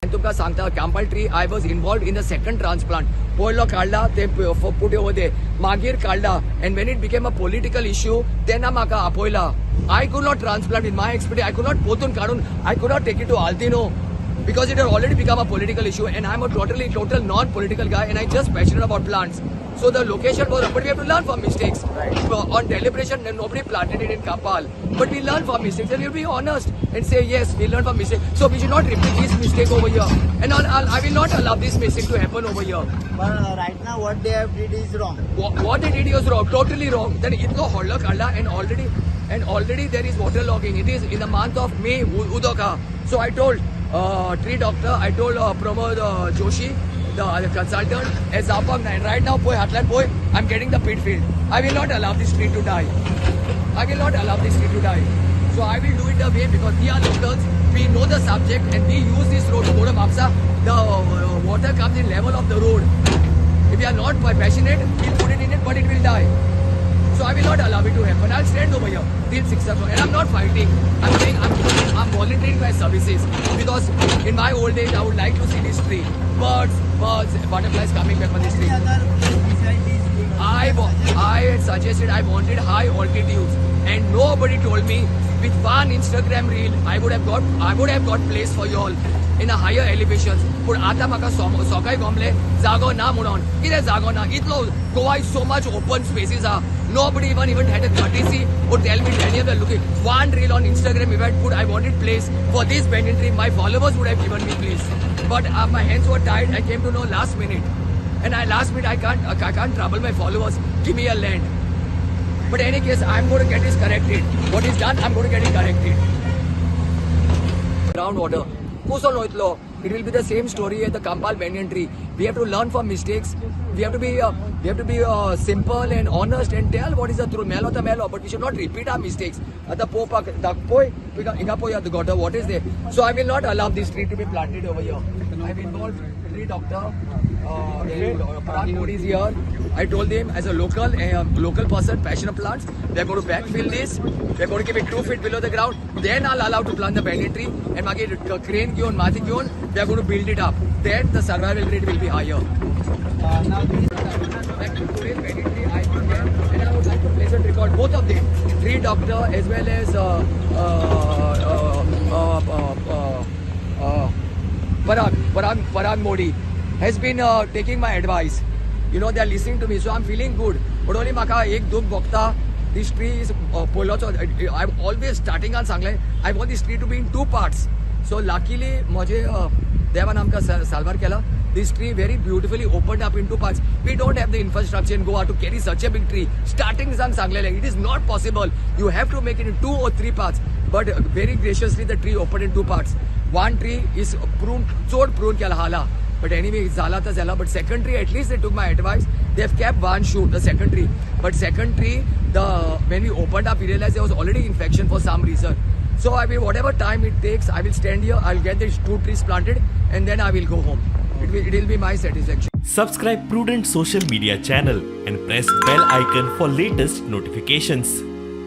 हांवें तुमकां सांगता Campal tree I was involved in the second transplant. पयलो काडला ते पुटे वदे मागीर काडला and when it became a political issue तेन्ना म्हाका आपयला. I could not transplant in my experience. I could not पोतून काडून I could not take it to Altino because it had already become a political issue and I'm a total non-political guy and I'm just passionate about plants. So the location was, but we have to learn from mistakes. Right. On deliberation, nobody planted it in Kapal. But we learn from mistakes and we'll be honest and say, yes, we learn from mistakes. So we should not repeat this mistake over here. And I will not allow this mistake to happen over here. But right now what they have did is wrong. What they did was wrong, totally wrong. Then itlo holla kadla and already there is water logging. It is in the month of May, Udoka. So I told tree doctor, I told Pramod Joshi, the consultant, as Zapang, and right now, I'm getting the pit field. I will not allow this tree to die. I will not allow this tree to die. So I will do it the way because we are locals, we know the subject and we use this road to go to Mapsa. The water comes in level of the road. If we are not passionate, we'll put it in it, but it will die. So I will not allow it to happen. I'll stand over here till 6 o'clock. And I'm not fighting. I'm saying I'm volunteering my services. Because in my old age, I would like to see this tree. Birds, butterflies coming back on this tree. I had suggested I wanted high altitudes. And nobody told me with one Instagram reel, I would have got place for you all in a higher elevations. But आता म्हाका सोकाय गमले जागो ना म्हणून कितें जागो ना इतलो Goa is so much open spaces are. Nobody even had a courtesy or tell me any of the looking one reel on Instagram if I put I wanted place for this banyan tree, my followers would have given me place. But my hands were tied. I came to know last minute, and last minute I can't trouble my followers. Give me a land. But in any case, I'm going to get this corrected. What is done, I'm going to get it corrected. Groundwater. It will be the same story as the Kampal banyan tree. We have to learn from mistakes. We have to be simple and honest and tell what is the truth. Melo the melo, but we should not repeat our mistakes. The gutter, what is there? So I will not allow this tree to be planted over here. I've involved tree doctor. Parag Modi is here. I told them as a local person, passionate plants, they are going to backfill this. They are going to keep it 2 feet below the ground. Then I'll allow to plant the banyan tree and crane gion, mati gion, they are going to build it up. Then the survival rate will be higher. Now back to today's banyan tree, I put them and I would like to place a record both of them, tree doctor as well as Parag Modi has been taking my advice. You know, they are listening to me, so I'm feeling good. But only maka ek dukh bhagta, this tree is I'm always starting on sangle. I want this tree to be in 2 parts. So luckily, mujhe Deva naam ka salvar kela. This tree very beautifully opened up in 2 parts. We don't have the infrastructure in Goa to carry such a big tree. Starting on sangle, it is not possible. You have to make it in 2 or 3 parts. But very graciously, the tree opened in 2 parts. One tree is pruned, chod prune kela hala. But anyway, Zala ta Zala. But second tree, at least they took my advice. They have kept one shoot, the second tree. But second tree, when we opened up, we realized there was already infection for some reason. So I mean, whatever time it takes, I will stand here. I'll get these 2 trees planted, and then I will go home. It will be my satisfaction. Subscribe Prudent social media channel and press bell icon for latest notifications.